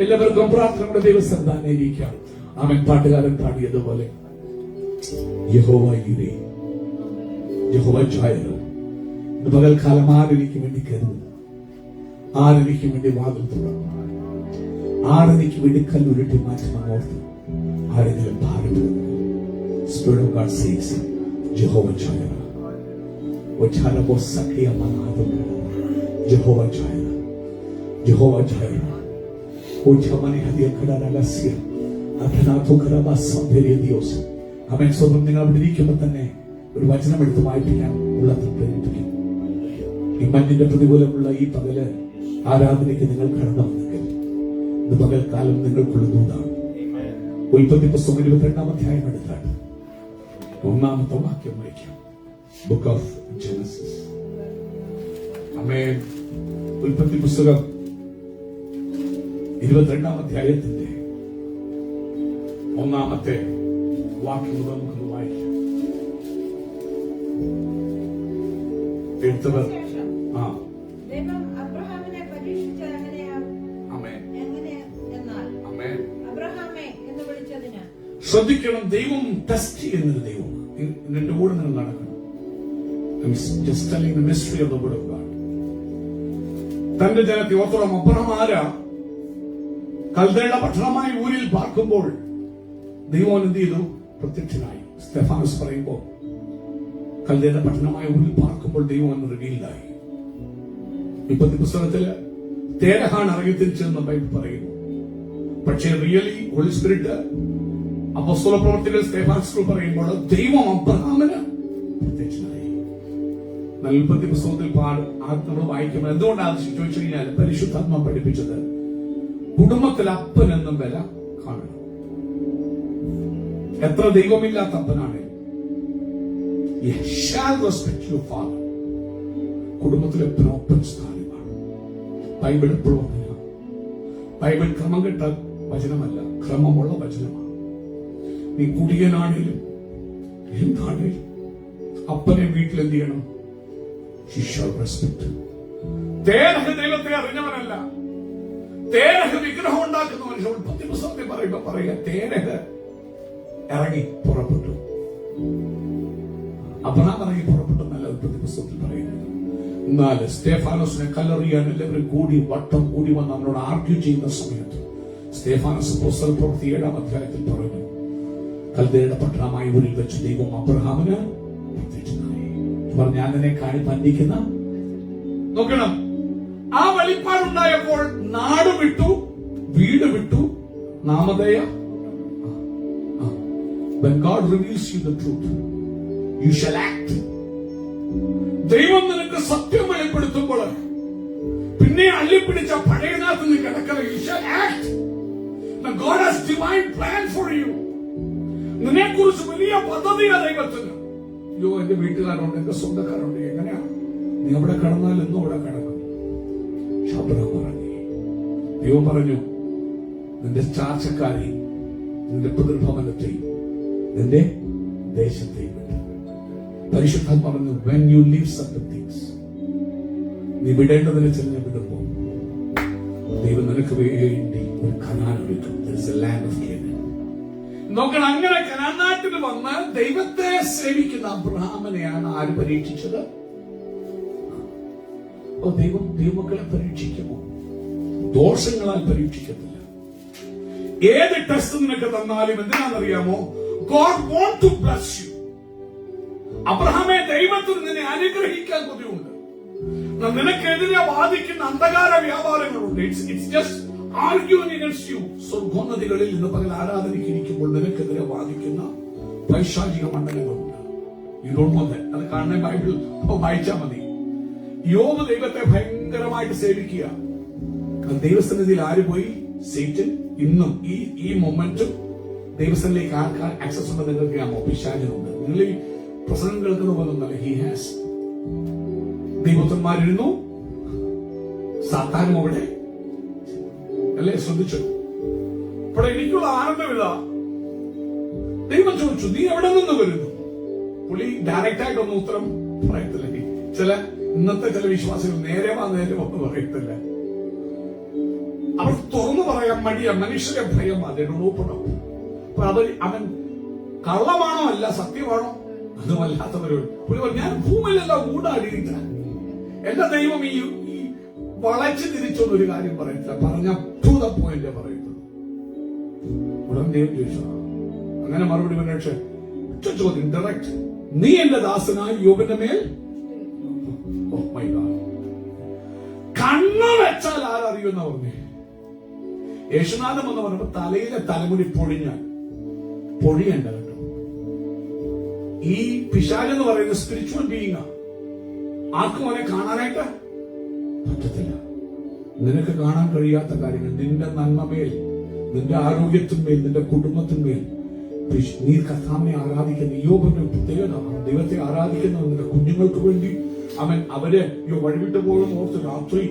എല്ലാവർക്കും പ്രാർത്ഥനയുടെ ദൈവസന്താനായിരിക്കാം. ആമേൻ. പാട്ടുകാരൻ പാടിയതുപോലെ യഹോവ ഈരേ, യഹോവ ജായർ. ഇന്ന് പകൽക്കാലം ആരെനിക്ക് വേണ്ടി കരുതും, ആരെനിക്ക് വേണ്ടി വാതിൽ തുറന്നു, ആരെനിക്ക് വേണ്ടി കല്ലുരുട്ടി മാറ്റുമെന്നോർത്ത് ആരെങ്കിലും ഭാരപ്പെടുന്നു. Spirit of God says Jehovah Jireh. Wachana bo sakya manado Jehovah Jireh, Jehovah Jireh. Ochamani hadiya kadara lasya അഥനാഥോ കരബ സംഭരിയ Dios. അവൻ സ്വന്തം നിങ്ങൾ അവിടെ ഇരിക്കുമ്പോൾ തന്നെ ഒരു വചനം എടുത്ത് വായിപ്പിക്കാൻ ഉള്ളത് പ്രേരിപ്പിക്കും. ഈ മഞ്ഞിന്റെ പ്രതികൂലമുള്ള ഈ പകല് ആരാധനയ്ക്ക് നിങ്ങൾ കടന്നു വന്നെങ്കിൽ ഇത് പകൽക്കാലം നിങ്ങൾക്കുള്ള ദൂതാണ്. ഉൽപ്പത്തി പുസ്തകം 22-ാം അധ്യായം എടുത്താണ് 1-ാമത്തെ വാക്യം വായിക്കാം. Book of Genesis. ആമേൻ. ഉൽപ്പത്തി പുസ്തകം 22-ാം അധ്യായത്തിന്റെ 1-ാമത്തെ വാക്യം നമുക്ക് വായിക്കാം. എഴുത്തവർ ദൈവം അബ്രഹാമിനെ പരീക്ഷിച്ചത് എങ്ങനെയാണ്? അബ്രഹാമേ എന്ന് വിളിച്ചതിന് ശ്രദ്ധിക്കണം. ദൈവം ടെസ്റ്റ് ചെയ്യുന്നൊരു ദൈവമാണ്. നിന്റെ കൂടെ നിങ്ങൾ നടക്കണം. Just telling the mystery of the word of God. തന്റെ ജനത്തെ ഓർത്തോളം അബ്രഹാം ആരാ? കൽദയുടെ പട്ടണമായ ഊരിൽ പാർക്കുമ്പോൾ ദൈവം എന്ത് ചെയ്തു? പ്രത്യക്ഷനായി. സ്തെഫാനോസ് പറയുമ്പോൾ കൽദയുടെ പട്ടണമായ ഊരിൽ പാർക്കുമ്പോൾ ദൈവം റിവീൽഡായി. ഉൽപ്പത്തി പുസ്തകത്തില് തേരഹാണ് ഇറങ്ങിത്തിരിച്ചതെന്ന് ബൈബിൾ പറയുന്നു. പക്ഷേ റിയലി ഹോളി സ്പിരിറ്റ് അപ്പോസ്തല പ്രവർത്തികൾ സ്തെഫാനോസ് പറയുമ്പോൾ ദൈവം അബ്രഹാമിന് പ്രത്യക്ഷനായി. ഉൽപ്പത്തി പുസ്തകത്തിൽ നമ്മൾ വായിക്കുമ്പോൾ എന്തുകൊണ്ടാണ് ചോദിച്ചു കഴിഞ്ഞാൽ പരിശുദ്ധാത്മ പഠിപ്പിച്ചത് കുടുംബത്തിൽ അപ്പൻ എന്നും വില കാണണം. എത്ര ദൈവമില്ലാത്ത അപ്പനാണ് കുടുംബത്തിലെ അപ്പൻ സ്ഥാനമാണ്. ബൈബിൾ എപ്പോഴും അങ്ങനെയാണ്. ബൈബിൾ ക്രമം കെട്ട വചനമല്ല, ക്രമമുള്ള വചനമാണ്. നീ കുടിയനാണേലും എന്താണേലും അപ്പനെ വീട്ടിൽ എന്ത് ചെയ്യണം? തേരഹ ദൈവത്തെ അറിഞ്ഞവനല്ല, തേരഹ വിഗ്രഹം ഉണ്ടാക്കുന്ന മനുഷ്യൻ. ഉൽപ്പത്തി പുസ്തകത്തിൽ പറയുമ്പോ പറയുക തേരഹ ഇറങ്ങി പുറപ്പെട്ടു. അബ്രഹാം ഇറങ്ങി പുറപ്പെട്ടു എന്നല്ല ഉൽപ്പത്തി പുസ്തകത്തിൽ പറയുന്നത്. എന്നാൽ സ്തെഫാനോസിനെ കല്ലെറിയാൻ എല്ലാവരും വട്ടം കൂടി വന്ന് അവനോട് ആർഗ്യൂ ചെയ്യുന്ന സമയത്ത് സ്തെഫാനോസ് അപ്പോസ്തല പ്രവൃത്തി 7-ാം അധ്യായത്തിൽ പറഞ്ഞു, കൽദയുടെ പട്ടണമായ ഊരിൽ വെച്ച് ദൈവം അബ്രഹാമിന് പ്രത്യക്ഷനായി. ഞാൻ നിന്നെ കാണിപ്പന്തിക്കുന്ന നോക്കണം. ആ വെളിപ്പാടുണ്ടായപ്പോൾ നാട് വിട്ടു, വീട് വിട്ടു, നാമധേയ. When God reveals you the truth, you shall act. ദൈവം നിനക്ക് സത്യം വെളിപ്പെടുത്തുമ്പോൾ പിന്നെ അള്ളിപ്പിടിച്ച പഴയനാഥ് നീ കിടക്കല. You shall act. Now God has divine plan for you. നിന്നെക്കുറിച്ച് വലിയ പദ്ധതിയാ ദൈവത്തിന്. അയ്യോ, എന്റെ വീട്ടുകാരുണ്ട്, എന്റെ സ്വന്തക്കാരുണ്ട്, എങ്ങനെയാ നീ അവിടെ കടന്നാൽ എന്നും അവിടെ കിടക്കും. അബ്രഹാം പറഞ്ഞു, ദൈവം പറഞ്ഞു, നിന്റെ ചാർച്ചക്കാരെ, നിന്റെ പിതൃഭവനത്തെയും നിന്റെ ദേശത്തെയും വിട്ട്. പരിശുദ്ധൻ പറഞ്ഞു, when you leave certain things, നീ വിടേണ്ടതിനെ ചെന്ന് വിടുമ്പോ ദൈവം നിനക്ക് വേണ്ടി ഒരു കനാൻ ഒരുക്കും. There is a land of Canaan. നോക്കണം. അങ്ങനെ കനാൻ നാട്ടിൽ വന്ന് ദൈവത്തെ സേവിക്കുന്ന അബ്രഹാമിനെയാണ് ആര് പരീക്ഷിച്ചത്? ദൈവമക്കളെ പരീക്ഷിക്കുമോ? ദോഷങ്ങളാൽ പരീക്ഷിക്കത്തില്ല. ഏത് ടെസ്റ്റ് നിനക്ക് തന്നാലും എന്തിനാണെന്നറിയാമോ? God want to bless you. അബ്രഹാമെ, ദൈവത്തിന് നിന്നെ അനുഗ്രഹിക്കാൻ കൊതിയുണ്ട്. നിനക്കെതിരെ വാദിക്കുന്ന അന്ധകാര വ്യാപാരങ്ങളുണ്ട്. It's just arguing against you. സ്വർഗ്ഗോന്നതികളിൽ ഇന്ന് പകൽ ആരാധനയ്ക്ക് ഇരിക്കുമ്പോൾ നിനക്കെതിരെ വാദിക്കുന്ന പൈശാചിക മണ്ഡലങ്ങളുണ്ട്. You don't know that. അത് കാണണേ ബൈബിൾ വായിച്ചാൽ മതി. യോബ് ദൈവത്തെ ഭയങ്കരമായിട്ട് സേവിക്കുക. ദൈവസന്നിധിയിൽ ആര് പോയി? സേറ്റൻ. ഇന്നും ഈ മൊമെന്റും ദൈവസന്നിധിയിലേക്ക് ആർക്കാർ ആക്സസ് ഉണ്ട് നിങ്ങൾക്ക് അറിയാമോ? പിശാചിനുണ്ട്. നിങ്ങൾ ഈ പ്രസംഗം കേൾക്കുന്ന പോലെ ഒന്നല്ല. He has. ദൈവത്തന്മാരിരുന്നു, സാത്താനും അവിടെ അല്ലേ? ശ്രദ്ധിച്ചു. അപ്പോൾ എനിക്കുള്ള ആനന്ദം ഇതാ. ദൈവം ചോദിച്ചു, നീ എവിടെ നിന്ന് വരുന്നു? പുള്ളി ഡയറക്റ്റ് ആയിട്ടൊന്നും ഉത്തരം പറയത്തില്ല. ഇന്നത്തെ ചില വിശ്വാസികൾ നേരെ വാ നേരെ വന്ന് പറയത്തില്ല. അവർ തുറന്നു പറയാൻ മടിയ മനുഷ്യരെ ഭയം അതിനോടൊപ്പം അവൻ കള്ളമാണോ അല്ല സത്യമാണോ അതുമല്ലാത്തവരോട് ഞാൻ ഭൂമിയിലെല്ലാം ഊടാടിയിട്ട എന്റെ ദൈവം ഈ വളച്ചു തിരിച്ചൊന്നൊരു കാര്യം പറയത്തില്ല, പറഞ്ഞ ടു ദ പോയിന്റ് പറയുന്നത്. ഉടൻ ദൈവം ചോദിച്ചു, അങ്ങനെ മറുപടി പക്ഷേ ചോദ്യം ഡയറക്റ്റ്, നീ എന്റെ ദാസനായ യോബിന്റെ മേൽ കണ്ണ് വെച്ചാൽ ആരറിയുന്ന പറഞ്ഞേ. യേശുനാഥം എന്ന് പറയുമ്പോ തലയിലെ തലമുടി പൊഴിയണ്ട കേട്ടോ. ഈ പിശാച് എന്ന് പറയുന്ന സ്പിരിച്വൽ ബീയിങ്, ആർക്കും അവനെ കാണാനായിട്ട് പറ്റത്തില്ല. നിനക്ക് കാണാൻ കഴിയാത്ത കാര്യങ്ങൾ നിന്റെ നന്മമേൽ, നിന്റെ ആരോഗ്യത്തിന്മേൽ, നിന്റെ കുടുംബത്തിന്മേൽ നീ കർത്താവിനെ ആരാധിക്കുന്ന യോബിന്റെ പ്രത്യേകത. ദൈവത്തെ ആരാധിക്കുന്ന നിന്റെ കുഞ്ഞുങ്ങൾക്ക് വേണ്ടി അവര് വഴിവിട്ട് പോകുന്ന ഓർത്ത് രാത്രി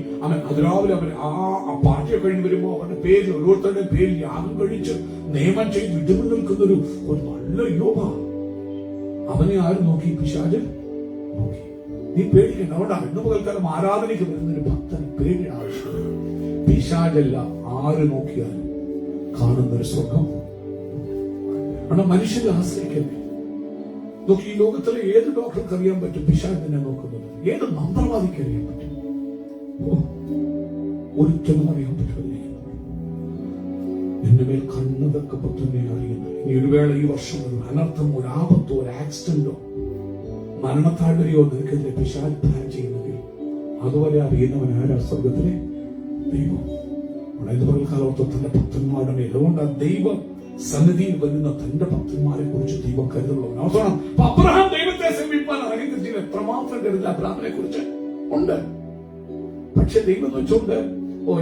അതിരാവിലെ അവർ ആ പാർട്ടിയെ കഴിഞ്ഞ് വരുമ്പോ അവരുടെ പേരിൽ ഓരോരുത്തരുടെ പേരിൽ യാഗം കഴിച്ച് നിയമം ചെയ്ത് ഇടിമു നിൽക്കുന്നൊരു നല്ല യോബ. അവനെ ആരും നോക്കി? പിശാച് നോക്കി. നീ പേടിക്കണ്ട. അതുകൊണ്ടാണ് ഇന്ന് മുതൽക്കാലം ആരാധനയ്ക്ക് വരുന്നൊരു ഭക്തന് പേടിയുടെ ആവശ്യമില്ല. പിശാചല്ല ആര് നോക്കിയാലും കാണുന്നൊരു സ്വർഗം. അവിടെ മനുഷ്യരെ ആശ്രയിക്കല്ലേ. നോക്കി, ഈ ലോകത്തിലെ ഏത് ഡോക്ടർക്ക് അറിയാൻ പറ്റും പിശാച് നിന്നെ നോക്കുന്നത്? ഏത് മന്ത്രവാദിക്ക് അറിയാൻ പറ്റും? ഒരിക്കലും അറിയാൻ പറ്റില്ല. എന്റെ മേൽ കണ്ണതൊക്കെ തന്നെ അറിയുന്നു. ഇനി ഒരു വേള ഈ വർഷം ഒരു അനർത്ഥം, ഒരു ആപത്തോ, ഒരു ആക്സിഡന്റോ, മരണത്താഴ്വരയോ നിനക്കെതിരെ പിശാച് പ്ലാൻ ചെയ്യുന്നെങ്കിൽ അതുവരെ അറിയുന്നവൻ ആരാ? സ്വർഗത്തിലെ ദൈവം. അതായത് പകൽക്കാലത്ത് തന്റെ ഭക്തന്മാരുടെ മേൽ. അതുകൊണ്ട് ദൈവം സന്നിധിയിൽ വരുന്ന തന്റെ ഭക്തന്മാരെ കുറിച്ച് ദൈവം കരുതുള്ളവൻ. അവസാനം അബ്രഹാം ദൈവത്തെ സമീപിക്കാൻ ഇറങ്ങിത്തിരിച്ചില്ല. എത്രമാത്രം കരുതൽ അബ്രഹാമിനെ കുറിച്ച് ഉണ്ട്. പക്ഷെ ദൈവം വെച്ചുകൊണ്ട്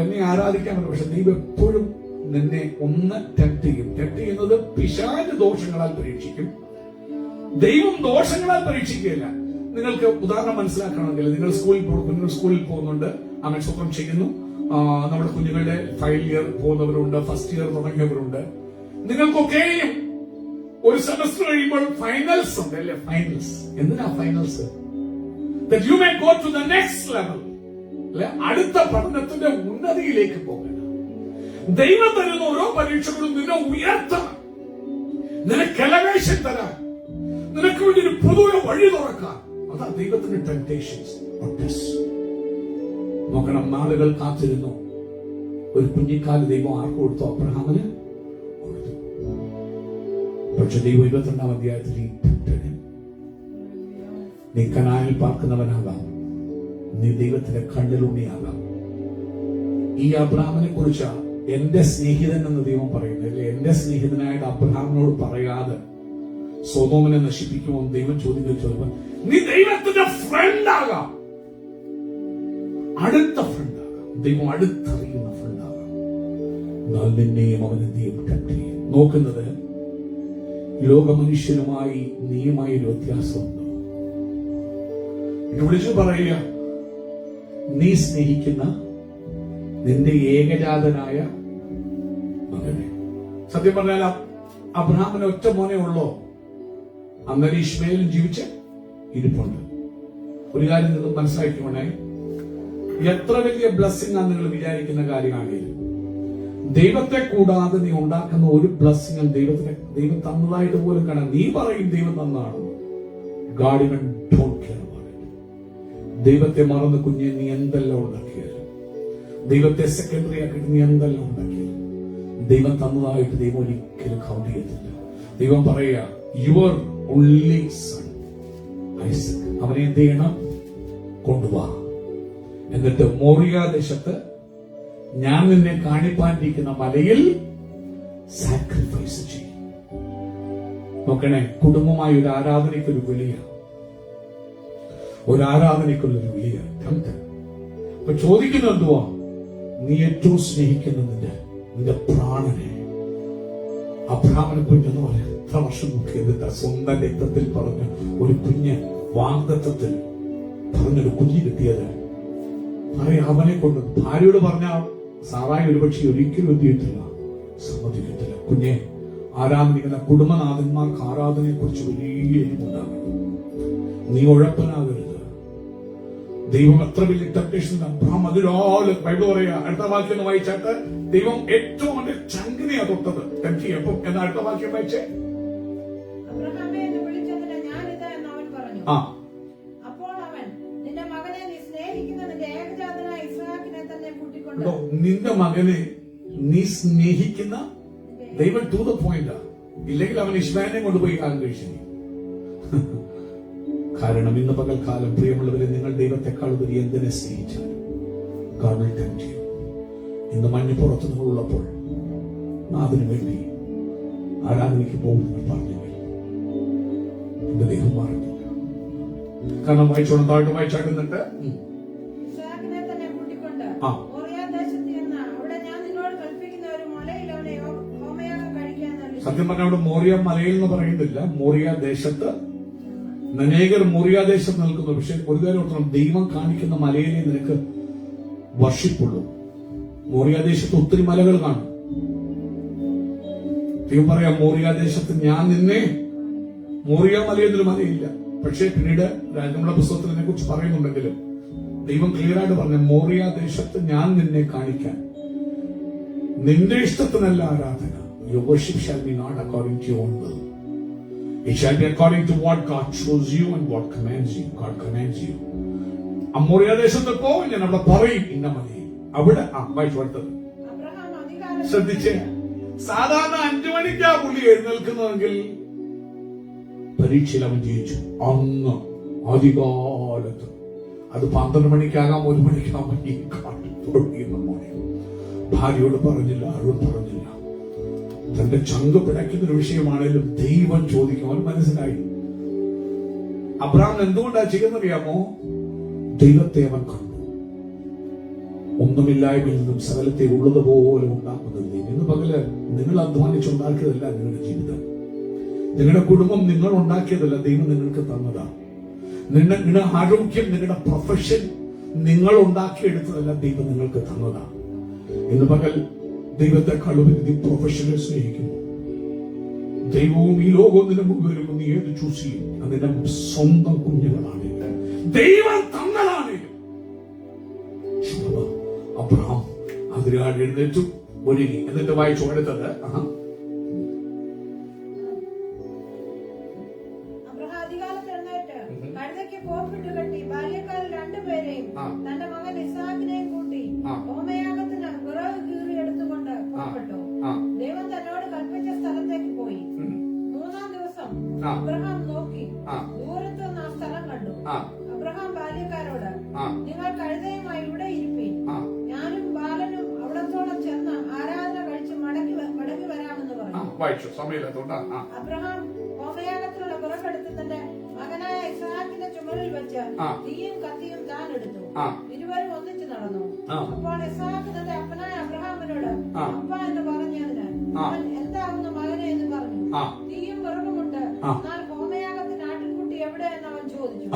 എന്നെ ആരാധിക്കാൻ പറ്റും. പക്ഷെ ദൈവം എപ്പോഴും നിന്നെ ഒന്ന് ടെക്ട് ചെയ്യും. ടെക്ട് ചെയ്യുന്നത് പിശാച് ദോഷങ്ങളാൽ പരീക്ഷിക്കും. ദൈവം ദോഷങ്ങളാൽ പരീക്ഷിക്കുകയില്ല. നിങ്ങൾക്ക് ഉദാഹരണം മനസ്സിലാക്കണമെങ്കിൽ, നിങ്ങൾ കുഞ്ഞുങ്ങൾ സ്കൂളിൽ പോകുന്നുണ്ട്, അവൻ സ്വന്തം ചെയ്യുന്നു. നമ്മുടെ കുഞ്ഞുങ്ങളുടെ ഫൈനൽ ഇയർ പോകുന്നവരുണ്ട്, ഫസ്റ്റ് ഇയർ തുടങ്ങിയവരുണ്ട്. നിങ്ങൾക്കൊക്കെയും ഒരു സെമസ്റ്റർ കഴിയുമ്പോൾ ഫൈനൽസ് ഉണ്ട് അല്ലേ? ഫൈനൽസ് എന്തിനാ finals? that you may go to the next level, അല്ലെ? അടുത്ത പഠനത്തിന്റെ ഉന്നതിയിലേക്ക് പോകണം. ദൈവം തരുന്ന ഓരോ പരീക്ഷകളും നിന്നെ ഉയർത്തണം, നിനക്ക് എലവേഷൻ തരാൻ, നിനക്ക് വേണ്ടി ഒരു പുതിയ വഴി തുറക്കാൻ. അതാ ദൈവത്തിന്റെ ടെംപ്റ്റേഷൻസ്. നോക്കണം, നാളുകൾ കാത്തിരുന്നു. ഒരു കുഞ്ഞിക്കാല് ദൈവം ആർക്ക് കൊടുത്തു? അബ്രഹാമിന് കൊടുത്തു. പക്ഷെ ദൈവം 22-ാം അധ്യായത്തിൽ നീ കനാനിൽ പാർക്കുന്നവനാകാം, നീ ദൈവത്തിന്റെ കണ്ണിലുണ്ണിയാകാം. ഈ അബ്രഹാമിനെ കുറിച്ച് എന്റെ സ്നേഹിതൻ എന്ന് ദൈവം പറയുന്നത് അല്ലെ? എന്റെ സ്നേഹിതനായിട്ട് അബ്രഹാമിനോട് പറയാതെ സൊദോമിനെ നശിപ്പിക്കുമോ ദൈവം ചോദിക്കുമ്പോൾ നീ ദൈവത്തിന്റെ ഫ്രണ്ട് ആകാം, അടുത്ത ഫ്രണ്ട് ആകാം, ദൈവം അടുത്തറിയുന്ന ഫ്രണ്ട് ആകാം. എന്നാൽ നിന്നെയും അവന് ദൈവം ടെംപ്റ്റ് ചെയ്യും. നോക്കുന്നത് ലോകമനുഷ്യനുമായി നീയുമായി ഒരു വ്യത്യാസമുണ്ട്. വിളിച്ചു പറയുക, നീ സ്നേഹിക്കുന്ന നിന്റെ ഏകജാതനായ മകനെ. സത്യം പറഞ്ഞാൽ അബ്രഹാമിന് ഒറ്റ മോനെ ഉള്ളോ? അന്നേരം ഇശ്മയേലും ജീവിച്ച് ഇരിപ്പുണ്ട്. ഒരു കാര്യം നിങ്ങൾ മനസ്സിലാക്കിക്കൊണ്ടേ, എത്ര വലിയ ബ്ലെസ്സിംഗ് ആണ് നിങ്ങൾ വിചാരിക്കുന്ന കാര്യമാണെങ്കിലും ദൈവത്തെ കൂടാതെ നീ ഉണ്ടാക്കുന്ന ഒരു ബ്ലെസ്സിംഗും ദൈവം തന്നതായിട്ട് പോലും കാണാൻ നീ പറയും ദൈവം തന്നതാണ്. God even don't care about it. ദൈവത്തെ മറന്ന് കുഞ്ഞെ നീ എന്തെല്ലാം ഉണ്ടാക്കിയാലും, ദൈവത്തെ സെക്കൻഡറി ആക്കിയിട്ട് നീ എന്തെല്ലാം ഉണ്ടാക്കിയാലും ദൈവം തന്നതായിട്ട് ദൈവം ഒരിക്കലും കൗണ്ട് ചെയ്തില്ല. ദൈവം പറയുക, യുവർ only son Isaac, അവനെ എന്ത് ചെയ്യണം? കൊണ്ടുപോവാ. എന്നിട്ട് മോറിയ ദേശത്ത് ഞാൻ നിന്നെ കാണിപ്പാനിരിക്കുന്ന മലയിൽ സാക്രിഫൈസ് ചെയ്യും. നോക്കണേ, കുടുംബമായി ഒരു ആരാധനയ്ക്കൊരു വിളിയാണ്, ഒരു ആരാധനയ്ക്കുള്ളൊരു വിളിയാണ്. അപ്പൊ ചോദിക്കുന്ന എന്തുവാ? നീ ഏറ്റവും സ്നേഹിക്കുന്ന നിന്റെ പ്രാണനെ. അബ്രഹാമിനെ കുഞ്ഞെന്ന് പറയാം, എത്ര വർഷം നോക്കിയത് സ്വന്തം രക്തത്തിൽ പറഞ്ഞ ഒരു കുഞ്ഞ്, വാഗ്ദത്തത്തിൽ പറഞ്ഞൊരു കുഞ്ഞ് കിട്ടിയത്. അവനെ കൊണ്ട് ഭാര്യയോട് പറഞ്ഞ സാറായി ഒരുപക്ഷെ ഒരിക്കലും എത്തിയിട്ടില്ല, സമ്മതിക്കത്തില്ല. കുഞ്ഞെ, ആരാധനിക്കുന്ന കുടുംബനാഥന്മാർക്ക് ആരാധനയെ കുറിച്ച് വലിയ എരിവുണ്ടാകും. നീ ഉഴപ്പനാകരുത്. ദൈവം എത്ര വലിയ ടെംപ്റ്റേഷൻ അബ്രഹാം അതിരാല് ബൈബിൾ പറയാ. അടുത്ത വാക്യം ഒന്ന് വായിച്ചാട്ട് ദൈവം ഏറ്റവും അവന്റെ ചങ്കിനെയാ തൊട്ടത് ടെംപ്റ്റ് ചെയ്യപ്പം. എന്നാ അടുത്ത വാക്യം വായിച്ചേ. അബ്രഹാമേ എന്ന് വിളിച്ചതിന് ഞാനിതാ എന്ന് അവൻ പറഞ്ഞു. അപ്പോൾ അവൻ നിന്റെ മകനെ നീ സ്നേഹിക്കുന്ന നിന്റെ ഏകജാതനായ ഇസ്ഹാക്കിനെ തന്നെ കൂട്ടിക്കൊണ്ട് നിന്റെ മകനെ നീ സ്നേഹിക്കുന്ന ദൈവം ടു ദ പോയിന്റ്. ഇല്ലെങ്കിൽ അവൻ ഇസ്മായിലിനെ കൊണ്ടുപോയി കാലം കഴിച്ചു. കാരണം ഇന്ന് പകൽക്കാലം പ്രിയമുള്ളവരെ, നിങ്ങൾ ദൈവത്തെക്കാൾ ഉപരി എന്തിനെ സ്നേഹിച്ചാൽ God will tempt you. ഇന്ന് മഞ്ഞപ്പുറത്ത് നിങ്ങളുള്ളപ്പോൾ അതിനു വേണ്ടി ആരാധനയ്ക്ക് പോകുന്നവർ പറഞ്ഞെങ്കിൽ എന്റെ ദൈവം മാറുന്നില്ല. കാരണം വായിച്ചോണം, താഴ്ത്ത് വായിച്ചാട്ടുന്നുണ്ട്. ഇസ്ഹാക്കിനെ തന്നെ കൂട്ടിക്കൊണ്ട് മോറിയ ദേശത്ത് ചെന്ന് അവിടെ ഞാൻ നിന്നോട് കൽപ്പിക്കുന്ന ഒരു മലയിൽ അവനെ ഹോമയാഗം കഴിക്കാൻ. സത്യം പറഞ്ഞ അവിടെ മോറിയ മലയിൽ എന്ന് പറയുന്നില്ല, മോറിയ ദേശത്ത്. അനേകർ മോറിയ ദേശത്ത് നിൽക്കുന്നു. പക്ഷെ ഒരു കാര്യം ഓർക്കണം, ദൈവം കാണിക്കുന്ന മലയിലെ നിനക്ക് വർഷിപ്പുള്ളൂ. മോറിയ ദേശത്ത് ഒത്തിരി മലകൾ കാണും. ദൈവം പറയാം, മോറിയ ദേശത്ത് ഞാൻ നിന്നെ, മോറിയ മലയെന്നൊരു മലയില്ല. പക്ഷെ പിന്നീട് നമ്മുടെ പുസ്തകത്തിൽ ഇതിനെ കുറിച്ച് പറയുന്നുണ്ടെങ്കിലും ദൈവം ക്ലിയർ ആയിട്ട് പറഞ്ഞു, മോറിയ ദേശത്ത് ഞാൻ നിന്നെ കാണിക്കാൻ. നിന്റെ ഇഷ്ടത്തിനല്ല ആരാധന. Your worship shall be not according to your own will. It shall be according to what God shows you and what commands you. God commands you. Moriah ദേശത്ത് പോ, ഞാൻ അവിടെ പറയും ഇന്ന മലയിൽ. അവിടെ വായിച്ചു കൊടുത്തത് ശ്രദ്ധിച്ചേ. സാധാരണ 5 മണിക്കാ പുള്ളി എഴുന്നേൽക്കുന്നതെങ്കിൽ പരീക്ഷയിൽ അവൻ ജയിച്ചു. അന്ന് ആദ്യകാലത്ത് അത് 12 മണിക്കാകാം, 1 മണിക്കാകാം. ഈ കാട്ടിൽ മോനെ ഭാര്യയോട് പറഞ്ഞില്ല, ആരോട് പറഞ്ഞില്ല. തന്റെ ചങ്ക് പിടയ്ക്കുന്ന ഒരു വിഷയമാണെങ്കിലും ദൈവം ചോദിക്കും. അവൻ മനസ്സിലായി. അബ്രഹാം എന്തുകൊണ്ടാ ചെയ്യുന്നറിയാമോ? ദൈവത്തെ അവൻ കണ്ടു. ഒന്നുമില്ലായ്മയിൽ നിന്നും സകലത്തെ ഉള്ളതുപോലെ ഉണ്ടാക്കുന്നത് ദൈവം. ഇന്ന് പകല് നിങ്ങൾ അധ്വാനിച്ചുണ്ടാക്കിയതല്ല നിങ്ങളുടെ ജീവിതം. നിങ്ങളുടെ കുടുംബം നിങ്ങൾ ഉണ്ടാക്കിയതല്ല, ദൈവം നിങ്ങൾക്ക് തന്നതാണ്. നിങ്ങളുടെ ആരോഗ്യം, നിങ്ങളുടെ പ്രൊഫഷൻ നിങ്ങൾ ഉണ്ടാക്കിയെടുത്തതല്ല, ദൈവം നിങ്ങൾക്ക് തന്നതാണ്. ഇന്ന് പകൽ ദൈവത്തെക്കാൾ ഉപരി പ്രൊഫഷനെ സ്നേഹിക്കുന്നു. ദൈവവും ഈ ലോകവും നിന്റെ മുമ്പ് വരുമ്പോൾ നീ ഏത് ചൂസ് ചെയ്യും? അതിന്റെ സ്വന്തം കുഞ്ഞുങ്ങളാണ്, ദൈവം തന്നതാണ്. അബ്രഹാം അതിരാട് എഴുന്നേറ്റു, ഒരുങ്ങി. എന്നിട്ട് വായിച്ചു അടുത്തത്. അബ്രഹാം അതികാലത്ത് എഴുന്നേറ്റ് കഴുതയ്ക്ക് കോപ്പിട്ട് കെട്ടി ബാല്യക്കാരിൽ 2 പേരെയും തന്റെ മകൻ ഇസ്ഹാക്കിനെയും കൂട്ടി ഹോമയാഗത്തിന് വിറക് കീറി എടുത്തുകൊണ്ട് പുറപ്പെട്ടു. ദൈവം തന്നോട് കൽപ്പിച്ച സ്ഥലത്തേക്ക് പോയി. 3-ാം ദിവസം അബ്രഹാം നോക്കി ദൂരത്ത് നിന്ന് ആ സ്ഥലം കണ്ടു. അബ്രഹാം ബാല്യക്കാരോട്, നിങ്ങൾ കഴുതയുമായി ഇവിടെ ഇരിപ്പീൻ, ഞാനും ബാലനും അവിടത്തോളം ചെന്ന് ആരാധന കഴിച്ച് മടങ്ങി വരാമെന്ന് പറഞ്ഞു. അബ്രഹാം ഹോമയാഗത്തിലുള്ള വിറകെടുത്ത് തന്റെ മകനായ ഇസ്ഹാക്കിന്റെ ചുമലിൽ വെച്ച് തീയും കത്തിയും താൻ എടുത്തു. ഇരുവരും ഒന്നിച്ചു നടന്നു. അപ്പോൾ ഇസ്ഹാക്ക് തന്റെ അപ്പനായ അബ്രഹാമിനോട് അപ്പ എന്ന് പറഞ്ഞതിന് അവൻ എന്താവുന്നു മകനെ എന്ന് പറഞ്ഞു. തീയും വിറകുമുണ്ട്, എന്നാൽ ഹോമയാഗത്തിന് ആട്ടിൻകുട്ടി എവിടെ എന്ന് അവൻ ചോദിച്ചു.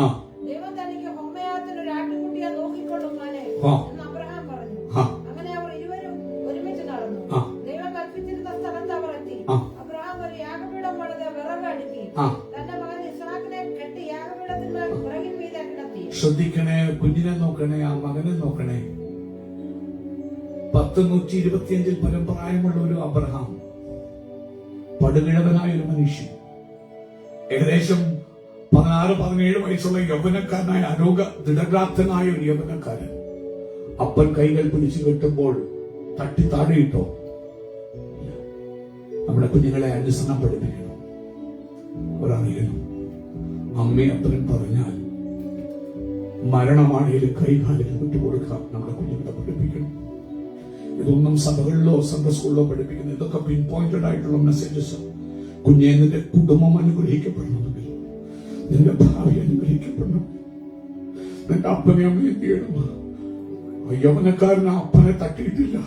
ദൈവം തനിക്ക് ഹോമയാഗത്തിന് ഒരു ആട്ടിൻകുട്ടിയെ നോക്കിക്കൊള്ളും മകനെ എന്ന് അബ്രഹാം പറഞ്ഞു. അങ്ങനെ അവർ ഇരുവരും ഒരുമിച്ച് നടന്നു. ദൈവം കൽപ്പിച്ചിരുന്ന സ്ഥലത്ത് അവർ എത്തി. അബ്രഹാം ഒരു യാഗപീഠം പണിത് വിറക് അടുക്കി തന്റെ മകൻ ഇസ്ഹാക്കിനെ കെട്ടി യാഗപീഠത്തിന്മേൽ വിറകിൻ മീതെ കിടത്തി. ശ്രദ്ധിക്കണേ, കുഞ്ഞിനെ നോക്കണേ, ആ മകനെ നോക്കണേ. 125 പരം പ്രായമുള്ള ഒരു അബ്രഹാം, പടുകിഴവനായ ഒരു മനുഷ്യൻ, ഏകദേശം 16-17 വയസ്സുള്ള യൗവനക്കാരനായ ദൃഢഗ്രാത്തനായ ഒരു യൗവനക്കാരൻ. അപ്പൻ കൈകൾ പിടിച്ചു കെട്ടുമ്പോൾ തട്ടി താഴെയിട്ടോ? നമ്മുടെ കുഞ്ഞുങ്ങളെ അനുസരണം പഠിപ്പിക്കണം. ഒരാണെങ്കിലും അമ്മയും അപ്പനും പറഞ്ഞാൽ മരണമാണെങ്കിലും കൈകാലിൽ വിട്ടുകൊടുക്കാം. നമ്മുടെ കുഞ്ഞുങ്ങളെ പഠിപ്പിക്കണം. ഇതൊന്നും സഭകളിലോ സൺഡേ സ്കൂളിലോ പഠിപ്പിക്കുന്നു. ഇതൊക്കെ പിൻ പോയിന്റഡ് ആയിട്ടുള്ള മെസ്സേജസ്. കുഞ്ഞെ, നിന്റെ കുടുംബം അനുഗ്രഹിക്കപ്പെടണമെങ്കിൽ, നിന്റെ ഭാവി അനുഗ്രഹിക്കപ്പെടണം. നിന്റെ അപ്പനെ അമ്മ എന്ത് ചെയ്യണം? യൗവനക്കാരൻ അപ്പനെ തട്ടിയിട്ടില്ല.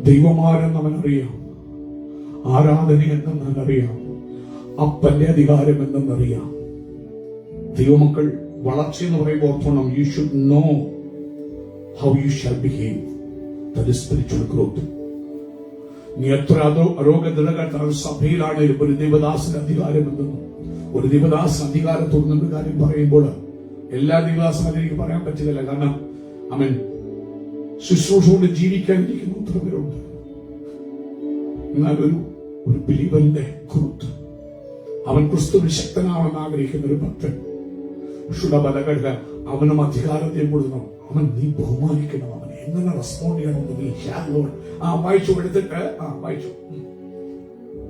ദൈവമാരെന്ന് അവനറിയാം, ആരാധന എന്തെന്നറിയാം, അപ്പന്റെ അധികാരം എന്തെന്നറിയാം. ദൈവമക്കൾ വളർച്ച എന്ന് പറയുമ്പോൾ ഓർക്കണം, you should know how you shall behave. That is spiritual growth. നീ എത്ര അരോഗ്യതകൾ സഭയിലാണെങ്കിലും ഒരു ദേവദാസന് അധികാരം എന്തെന്നും, ഒരു ദേവദാസൻ അധികാരത്തോടുന്ന കാര്യം പറയുമ്പോൾ എല്ലാ ദിവസവും അതെനിക്ക് പറയാൻ പറ്റുന്നില്ല. കാരണം അവൻ ശുശ്രൂഷ കൊണ്ട് ജീവിക്കാനിരിക്കുന്ന ഒത്തിരി പേരുണ്ട്. എന്നാൽ ഒരു ബിലീവറിന്റെ ഗ്രൂത്ത്, അവൻ ക്രിസ്തുവിൽ ശക്തനാവണമെന്ന് ആഗ്രഹിക്കുന്ന ഒരു ഭക്തൻ ഷുഡബലകട അവനും അധികാരത്തെയും കൊടുക്കണം. അവൻ നീ ബഹുമാനിക്കണം. അവൻ എങ്ങനെ റെസ്പോണ്ട് ചെയ്യണമെന്ന് നീ വായിച്ചു എടുത്തിട്ട് വായിച്ചു.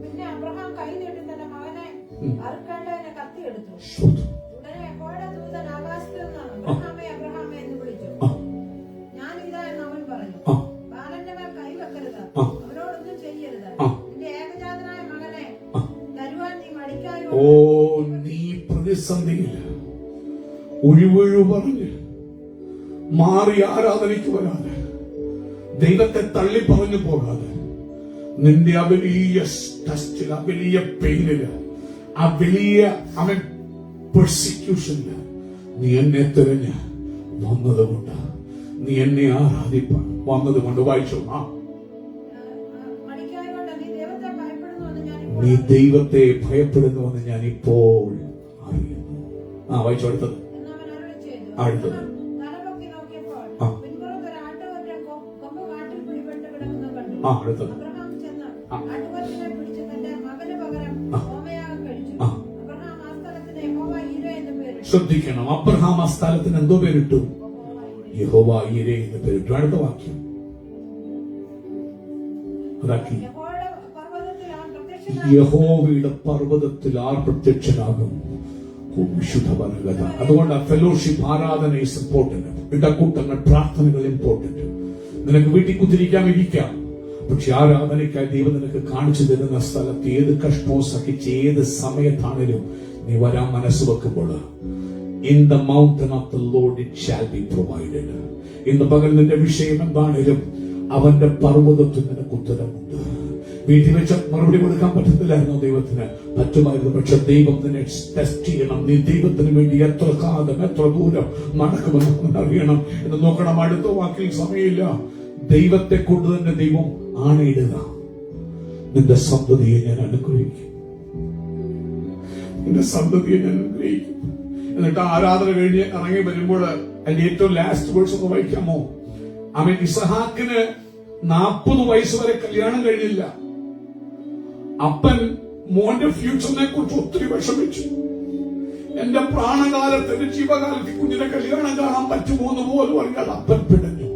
പിന്നെ അബ്രഹാം കൈ നീട്ടി തന്റെ മകനെ അറുക്കേണ്ടതിന് കത്തിയെടുത്തു. ഉടനെ യഹോവയുടെ ദൂതൻ ആകാശത്തിൽ നിന്ന് അബ്രഹാമേ അബ്രഹാമേ എന്ന് വിളിച്ചു. ഞാനിതാ എന്ന് അവൻ പറഞ്ഞു. ബാലന്റെ മേൽ കൈവെക്കരുത്, അവനോടൊന്നും ചെയ്യരുത്. നിന്റെ ഏകജാതനായ മകനെ തരുവാൻ നീ മടിക്കായോ? നീ പ്രതിസന്ധിയില്ല ഒഴിവൊഴിവ് പറഞ്ഞ് മാറി ആരാധനയ്ക്ക് വരാതെ, ദൈവത്തെ തള്ളി പറഞ്ഞു പോകാതെ, നിന്റെ ആ വലിയ ടെസ്റ്റിൽ, ആ വലിയ പെയിനില്, ആ വലിയ അവൻ പെർസിക്യൂഷനില് നീ എന്നെ തിരഞ്ഞ് വന്നതുകൊണ്ട്, നീ എന്നെ ആരാധിപ്പാൻ വന്നതുകൊണ്ട് വായിച്ചു. നീ ദൈവത്തെ ഭയപ്പെടുന്നുവെന്ന് ഞാൻ ഇപ്പോൾ അറിയുന്നു. വായിച്ചു. അടുത്തത് അടുത്തത് അടുത്തത് ശ്രദ്ധിക്കണം. അബ്രഹാം ആ സ്ഥലത്തിന് എന്തോ പേരിട്ടു? യഹോവ ഈരെ എന്ന് പേരിട്ടു. അടുത്ത വാക്യം അതാക്കി. യഹോവയുടെ പർവ്വതത്തിൽ ആർ പ്രത്യക്ഷനാകും? വിശുദ്ധ. അതുകൊണ്ട് ഫെലോഷിപ്പ്, ആരാധന ഇസ് ഇമ്പോർട്ടന്റ്. ഇടക്കൂട്ടങ്ങൾ, പ്രാർത്ഥനകൾ ഇമ്പോർട്ടന്റ്. നിനക്ക് വീട്ടിൽ കുത്തിരിക്കാൻ ഇരിക്കാം, പക്ഷെ ആരാധനയ്ക്കായി ദൈവം നിനക്ക് കാണിച്ചു തരുന്ന സ്ഥലത്ത് ഏത് കഷ്ടവും സഹിച്ച് ഏത് സമയത്താണേലും നീ വരാൻ മനസ്സ് വെക്കുമ്പോൾ, in the mountain of the Lord it shall be provided. ഇന്ന് പകൽ നിന്റെ വിഷയം എന്താണേലും അവന്റെ പർവ്വതത്തിൽ നിനക്ക് ഉത്തരമുണ്ട്. വീട്ടിൽ വെച്ച് മറുപടി കൊടുക്കാൻ പറ്റത്തില്ലായിരുന്നു ദൈവത്തിന്, പറ്റുമായിരുന്നു. പക്ഷെ ദൈവം നിന്നെ ടെസ്റ്റ് ചെയ്യണം. നീ ദൈവത്തിന് വേണ്ടി എത്ര കാലം, എത്ര ദൂരം നടക്കുമെന്ന് അറിയണം എന്ന് നോക്കണം. അടുത്ത വാക്കിൽ സമയമില്ല. ദൈവത്തെ കൊണ്ട് തന്നെ ദൈവം ആണയിടുക. നിന്റെ സന്തതിയെ ഞാൻ അനുഗ്രഹിക്കും, നിന്റെ സന്തതിയെ ഞാൻ അനുഗ്രഹിക്കും. എന്നിട്ട് ആരാധന കഴിഞ്ഞ് ഇറങ്ങി വരുമ്പോൾ അതിന്റെ ഏറ്റവും ലാസ്റ്റ് വേഴ്സ് ഒന്ന് വായിക്കാമോ? അവൻ ഇസഹാക്കിന് 40 വയസ്സ് വരെ കല്യാണം കഴിഞ്ഞില്ല. അപ്പൻ മോന്റെ ഫ്യൂച്ചറിനെ കുറിച്ച് ഒത്തിരി വിഷമിച്ചു. എന്റെ പ്രാണകാലത്ത്, എന്റെ ജീവകാലത്ത് കുഞ്ഞിനെ കല്യാണം കാണാൻ പറ്റുമോ എന്ന് പോലും അറിയാതെ അപ്പൻ പിടഞ്ഞു.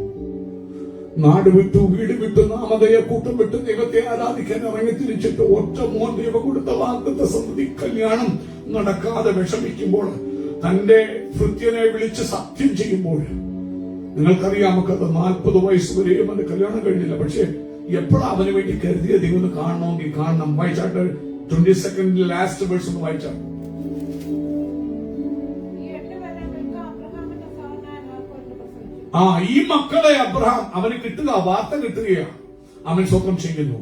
നാട് വിട്ടു, വീട് വിട്ടു, നാമധേയ കൂട്ടം വിട്ട് ദൈവത്തെ ആരാധിക്കാൻ ഇറങ്ങി തിരിച്ചിട്ട് ഒറ്റ മോൻ ദൈവം കൊടുത്ത വാഗ്ദത്ത സന്തതി കല്യാണം നടക്കാതെ വിഷമിക്കുമ്പോൾ, തന്റെ ഭൃത്യനെ വിളിച്ച് സത്യം ചെയ്യുമ്പോൾ, നിങ്ങൾക്കറിയാം നമുക്കത് 40 വയസ്സ് വരെയും അവന്റെ കല്യാണം കഴിഞ്ഞില്ല. പക്ഷെ എപ്പോഴാ അവന് വേണ്ടി കരുതിയ ദൈവം കാണണമെങ്കിൽ കാണണം. വായിച്ചാട്ട് 22 ലാസ്റ്റ് വേഴ്സ് ഒന്ന് വായിച്ചാൽ. ഈ മക്കളെ അബ്രഹാം അവന് കിട്ടുക, വാർത്ത കിട്ടുകയാണ്. അവൻ സ്വപ്നം ചെയ്യുന്നു,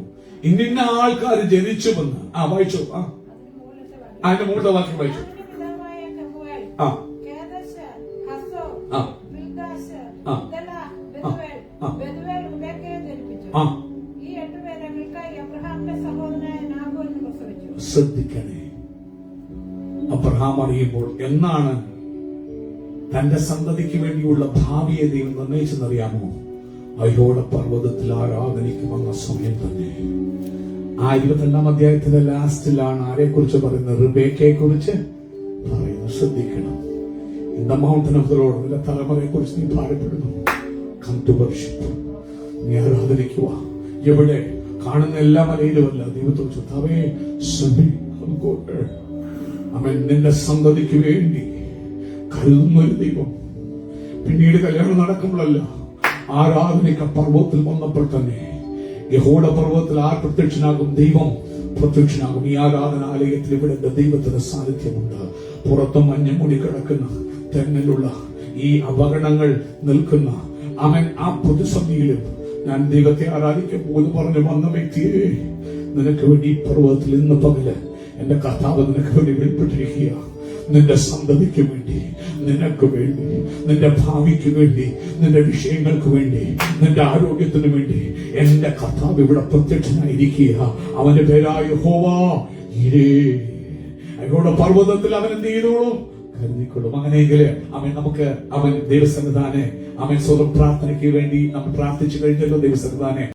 ഇന്ന ആൾക്കാർ ജനിച്ചുവെന്ന്. വായിച്ചു. അതിന്റെ മുകളിലെ വാക്യം വായിച്ചു. ശ്രദ്ധിക്കണേ. അബ്രഹാം അറിയുമ്പോൾ എന്നാണ് തന്റെ സന്തതിക്ക് വേണ്ടിയുള്ള ഭാവിയെ ദൈവം നിർണയിച്ചെന്നറിയാമോ? അയ്യോടെ പർവ്വതത്തിൽ ആരാധനയ്ക്ക് വന്ന സമയം തന്നെ. 22 അധ്യായത്തിന്റെ ലാസ്റ്റിലാണ് ആരെക്കുറിച്ച് പറയുന്നത്? റിബേക്കയെ കുറിച്ച് പറയുന്നു. ശ്രദ്ധിക്കണം. In the mountain of the Lord. നിന്റെ തലമുറയെ കുറിച്ച് നീ ഭാരപ്പെടുന്നു. Come to worship. നീ ആരാധനയ്ക്ക് വാ. എവിടെ? കാണുന്ന എല്ലാ മലയിലുമല്ല. ദൈവത്തോട് ചോദിച്ചവേ അവൻ നിന്റെ സന്തതിക്ക് വേണ്ടി കരുതുന്നൊരു ദൈവം. പിന്നീട് കല്യാണം നടക്കുമ്പോഴല്ല, ആരാധനയ്ക്ക് പർവ്വതത്തിൽ വന്നപ്പോൾ തന്നെ യഹോവയുടെ പർവ്വതത്തിൽ ആർ പ്രത്യക്ഷനാകും? ദൈവം പ്രത്യക്ഷനാകും. ഈ ആരാധനാലയത്തിൽ ഇവിടെ ദൈവത്തിന്റെ സാന്നിധ്യമുണ്ട്. പുറത്ത് മഞ്ഞ മൂടി കിടക്കുന്ന തെന്നലുള്ള ഈ അപകടങ്ങൾ നിൽക്കുന്ന അവൻ ആ പ്രതിസന്ധിയിലും ഞാൻ ദൈവത്തെ ആരാധിക്കാൻ പോകുന്നു പറഞ്ഞു വന്ന വ്യക്തിയെ, നിനക്ക് വേണ്ടി ഈ പർവ്വതത്തിൽ ഇന്ന് പകല് എന്റെ കർത്താവ് നിനക്ക് വേണ്ടി വെളിപ്പെട്ടിരിക്കുക. നിന്റെ സന്തതിക്ക് വേണ്ടി, നിനക്ക് വേണ്ടി, നിന്റെ ഭാവിക്ക് വേണ്ടി, നിന്റെ വിഷയങ്ങൾക്ക് വേണ്ടി, നിന്റെ ആരോഗ്യത്തിന് വേണ്ടി എന്റെ കർത്താവ് ഇവിടെ പ്രത്യക്ഷനായിരിക്കുക. അവന്റെ പേരായ യഹോവ ഈരേ. അവരുടെ പർവ്വതത്തിൽ അവൻ എന്ത് ചെയ്തോളും? കരുതിക്കൊള്ളും. അങ്ങനെയെങ്കിൽ അവൻ നമുക്ക് അവൻ ദൈവസന്നിധാനെ അവൻ സ്വന്തം പ്രാർത്ഥനയ്ക്ക് വേണ്ടി നമ്മൾ പ്രാർത്ഥിച്ചു കഴിഞ്ഞല്ലോ. ദൈവസന്നിധാനെ